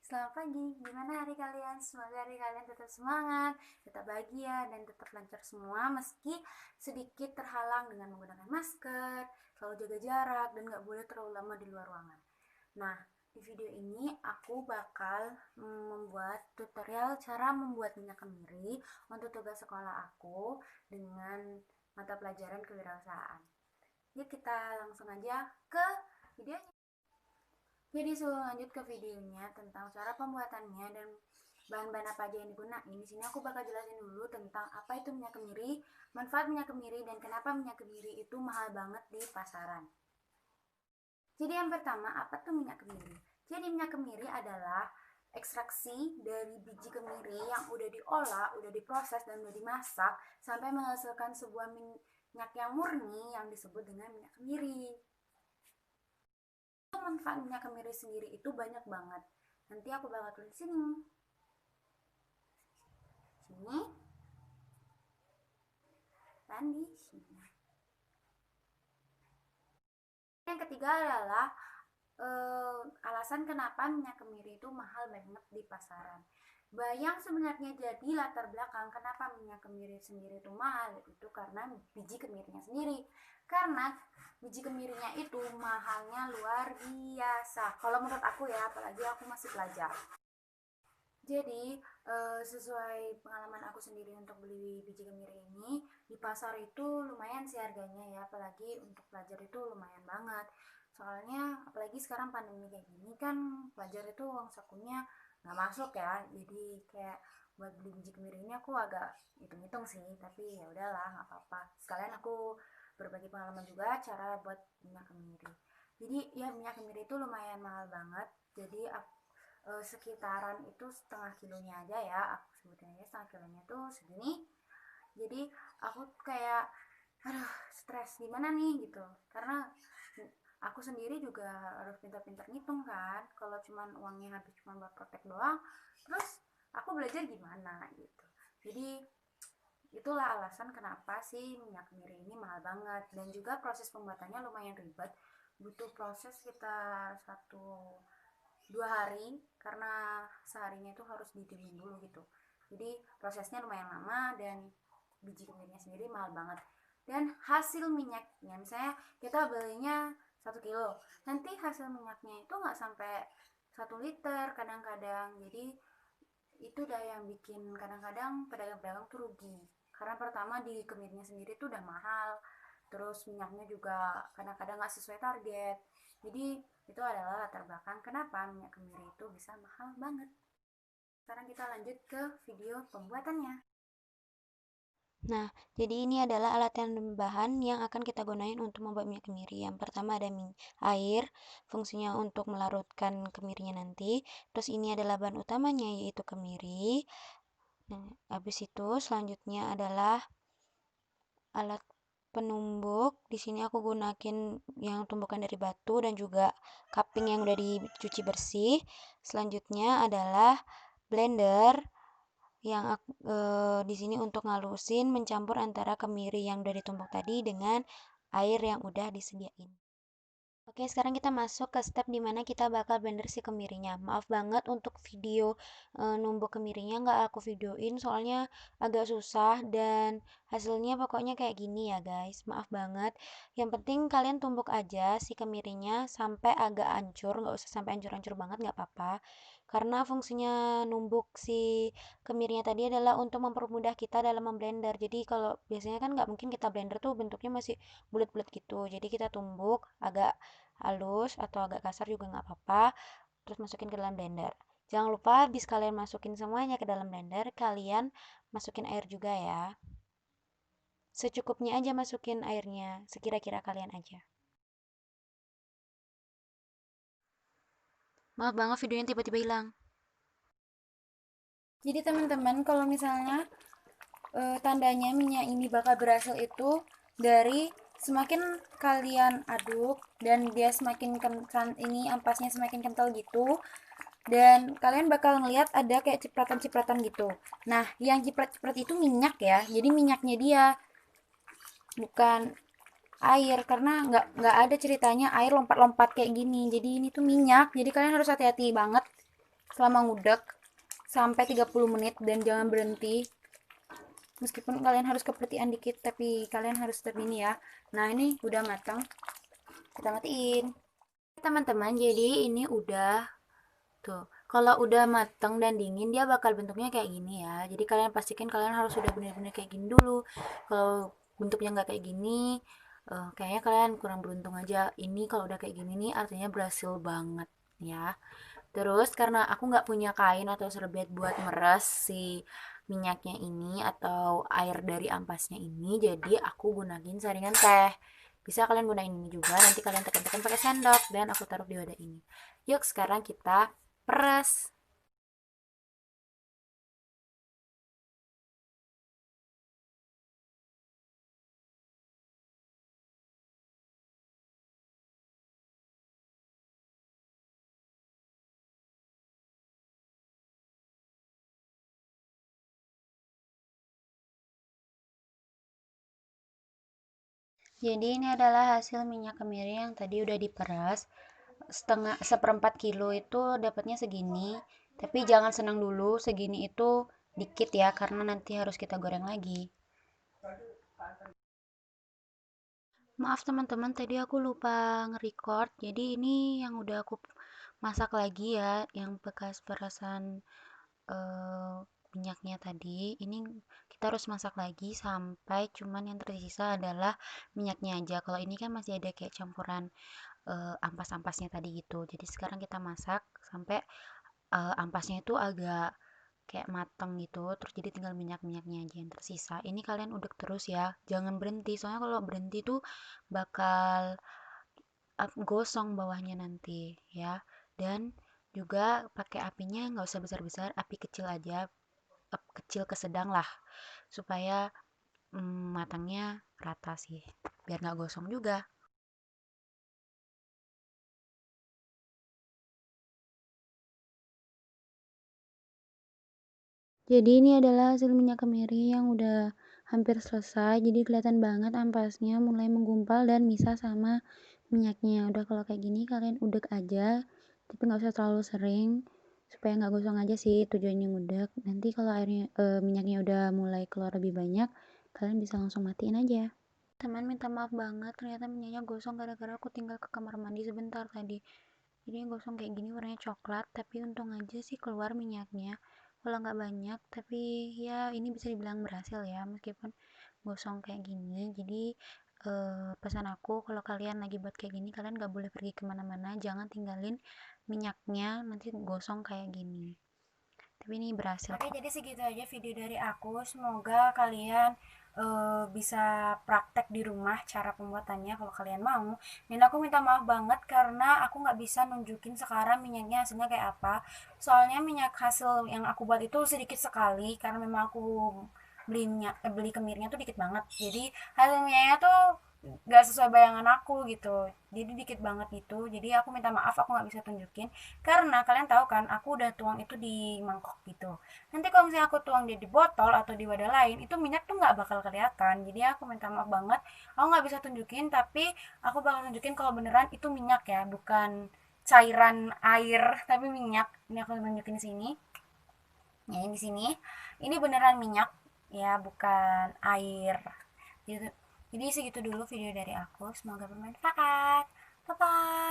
Selamat pagi, gimana hari kalian? Semoga hari kalian tetap semangat, tetap bahagia, dan tetap lancar semua meski sedikit terhalang dengan menggunakan masker, selalu jaga jarak, dan gak boleh terlalu lama di luar ruangan. Nah, di video ini aku bakal membuat tutorial cara membuat minyak kemiri untuk tugas sekolah aku dengan mata pelajaran kewirausahaan. Yuk kita langsung aja ke videonya. Jadi sebelum lanjut ke videonya tentang cara pembuatannya dan bahan-bahan apa aja yang digunakan, di sini aku bakal jelasin dulu tentang apa itu minyak kemiri, manfaat minyak kemiri, dan kenapa minyak kemiri itu mahal banget di pasaran. Jadi yang pertama, apa tuh minyak kemiri? Jadi minyak kemiri adalah ekstraksi dari biji kemiri yang udah diolah, udah diproses, dan udah dimasak sampai menghasilkan sebuah minyak yang murni yang disebut dengan minyak kemiri. Manfaat minyak kemiri sendiri itu banyak banget. Nanti aku bakal tulis sini. Sini. Dan di sini. Yang ketiga adalah alasan kenapa minyak kemiri itu mahal banget di pasaran. Yang sebenarnya jadi latar belakang kenapa minyak kemiri sendiri itu mahal itu karena biji kemirinya sendiri. Karena biji kemirinya itu mahalnya luar biasa. Kalau menurut aku ya, apalagi aku masih pelajar. Jadi sesuai pengalaman aku sendiri untuk beli biji kemiri ini di pasar itu lumayan sih harganya ya, apalagi untuk pelajar itu lumayan banget. Soalnya apalagi sekarang pandemi kayak gini kan pelajar itu uang sakunya nggak masuk ya, jadi kayak buat beli biji kemiri ini aku agak hitung-hitung sih, tapi ya udahlah nggak apa-apa. Sekalian aku berbagi pengalaman juga cara buat minyak kemiri. Jadi ya minyak kemiri itu lumayan mahal banget. Jadi sekitaran itu setengah kilonya aja ya, aku sebutin aja setengah kilonya tuh segini. Jadi aku kayak aduh stres gimana nih gitu, karena aku sendiri juga harus pintar-pintar ngitung kan, kalau cuman uangnya habis cuma buat protek doang, terus aku belajar gimana gitu. Jadi itulah alasan kenapa sih minyak kemiri ini mahal banget, dan juga proses pembuatannya lumayan ribet, butuh proses sekitar 1-2 hari karena seharinya itu harus didiemin dulu gitu. Jadi prosesnya lumayan lama dan biji kemirinya sendiri mahal banget. Dan hasil minyaknya, misalnya kita belinya 1 kilo, nanti hasil minyaknya itu nggak sampai 1 liter kadang-kadang. Jadi itu udah yang bikin kadang-kadang pedagang-pedagang tuh rugi, karena pertama di kemirinya sendiri tuh udah mahal, terus minyaknya juga kadang-kadang nggak sesuai target. Jadi itu adalah latar belakang kenapa minyak kemiri itu bisa mahal banget. Sekarang kita lanjut ke video pembuatannya. Nah, jadi ini adalah alat dan bahan yang akan kita gunain untuk membuat minyak kemiri. Yang pertama ada air, fungsinya untuk melarutkan kemirinya nanti. Terus ini adalah bahan utamanya yaitu kemiri. Nah, habis itu selanjutnya adalah alat penumbuk. Di sini aku gunain yang tumbukan dari batu dan juga cupping yang udah dicuci bersih. Selanjutnya adalah blender yang di sini untuk ngalusin mencampur antara kemiri yang udah ditumbuk tadi dengan air yang udah disediain. Oke, sekarang kita masuk ke step dimana kita bakal blender si kemirinya. Maaf banget untuk video numbuk kemirinya nggak aku videoin soalnya agak susah dan hasilnya pokoknya kayak gini ya guys. Maaf banget. Yang penting kalian tumbuk aja si kemirinya sampai agak hancur, nggak usah sampai hancur-hancur banget nggak apa-apa. Karena fungsinya numbuk si kemirinya tadi adalah untuk mempermudah kita dalam memblender. Jadi kalau biasanya kan nggak mungkin kita blender tuh bentuknya masih bulat-bulat gitu. Jadi kita tumbuk agak halus atau agak kasar juga nggak apa-apa, terus masukin ke dalam blender. Jangan lupa habis kalian masukin semuanya ke dalam blender, kalian masukin air juga ya. Secukupnya aja masukin airnya, sekira-kira kalian aja. Maaf banget videonya tiba-tiba hilang. Jadi teman-teman kalau misalnya tandanya minyak ini bakal berhasil itu dari semakin kalian aduk dan dia semakin ini ampasnya semakin kental gitu, dan kalian bakal ngelihat ada kayak cipratan-cipratan gitu. Nah, yang ciprat-ciprat itu minyak ya. Jadi minyaknya dia, bukan air, karena nggak ada ceritanya air lompat-lompat kayak gini. Jadi ini tuh minyak. Jadi kalian harus hati-hati banget selama ngudek sampai 30 menit dan jangan berhenti. Meskipun kalian harus kepertian dikit, tapi kalian harus tetap ini ya. Nah, ini udah matang. Kita matiin. Teman-teman, jadi ini udah tuh. Kalau udah matang dan dingin, dia bakal bentuknya kayak gini ya. Jadi kalian pastikan kalian harus udah bener-bener kayak gini dulu. Kalau bentuknya nggak kayak gini, kayaknya kalian kurang beruntung aja. Ini kalau udah kayak gini nih, artinya berhasil banget ya. Terus karena aku nggak punya kain atau serbet buat meres si minyaknya ini atau air dari ampasnya ini, jadi aku gunain saringan teh. Bisa kalian gunain ini juga, nanti kalian tekan-tekan pakai sendok dan aku taruh di wadah ini. Yuk sekarang kita peres. Jadi ini adalah hasil minyak kemiri yang tadi udah diperas. Seperempat kilo itu dapatnya segini. Tapi jangan senang dulu, segini itu dikit ya, karena nanti harus kita goreng lagi. Maaf teman-teman, tadi aku lupa nge-record. Jadi ini yang udah aku masak lagi ya, yang bekas perasan eh, minyaknya tadi. Ini kita harus masak lagi sampai cuman yang tersisa adalah minyaknya aja. Kalau ini kan masih ada kayak campuran ampas-ampasnya tadi gitu. Jadi sekarang kita masak sampai ampasnya itu agak kayak mateng gitu, terus jadi tinggal minyak-minyaknya aja yang tersisa. Ini kalian udek terus ya, jangan berhenti, soalnya kalau berhenti tuh bakal gosong bawahnya nanti ya. Dan juga pakai apinya nggak usah besar-besar, api kecil aja, kecil ke sedang lah, supaya matangnya rata sih, biar nggak gosong juga. Jadi ini adalah hasil minyak kemiri yang udah hampir selesai. Jadi kelihatan banget ampasnya mulai menggumpal dan misah sama minyaknya. Udah kalau kayak gini kalian udek aja, tapi nggak usah terlalu sering supaya nggak gosong aja sih tujuannya ngudek. Nanti kalau minyaknya udah mulai keluar lebih banyak, kalian bisa langsung matiin aja. Teman minta maaf banget, ternyata minyaknya gosong gara-gara aku tinggal ke kamar mandi sebentar tadi. Jadi gosong kayak gini warnanya coklat, tapi untung aja sih keluar minyaknya. Kalau nggak banyak, tapi ya ini bisa dibilang berhasil ya, meskipun gosong kayak gini. Jadi pesan aku kalau kalian lagi buat kayak gini, kalian nggak boleh pergi kemana-mana, jangan tinggalin minyaknya nanti gosong kayak gini. Tapi ini berhasil Oke, kok. jadi segitu aja video dari aku. Semoga kalian bisa praktek di rumah cara pembuatannya kalau kalian mau. Dan aku minta maaf banget karena aku nggak bisa nunjukin sekarang minyaknya hasilnya kayak apa. Soalnya minyak hasil yang aku buat itu sedikit sekali karena memang aku beli kemirnya tuh dikit banget. Jadi hasilnya tuh gak sesuai bayangan aku gitu, jadi dikit banget gitu. Jadi aku minta maaf, aku nggak bisa tunjukin karena kalian tahu kan aku udah tuang itu di mangkok gitu. Nanti kalau misalnya aku tuang dia di botol atau di wadah lain, itu minyak tuh nggak bakal kelihatan. Jadi aku minta maaf banget, aku nggak bisa tunjukin, tapi aku bakal tunjukin kalau beneran itu minyak ya, bukan cairan air tapi minyak. Ini aku tunjukin di sini ya, di sini ini beneran minyak ya, bukan air gitu. Jadi segitu dulu video dari aku, semoga bermanfaat. Bye bye.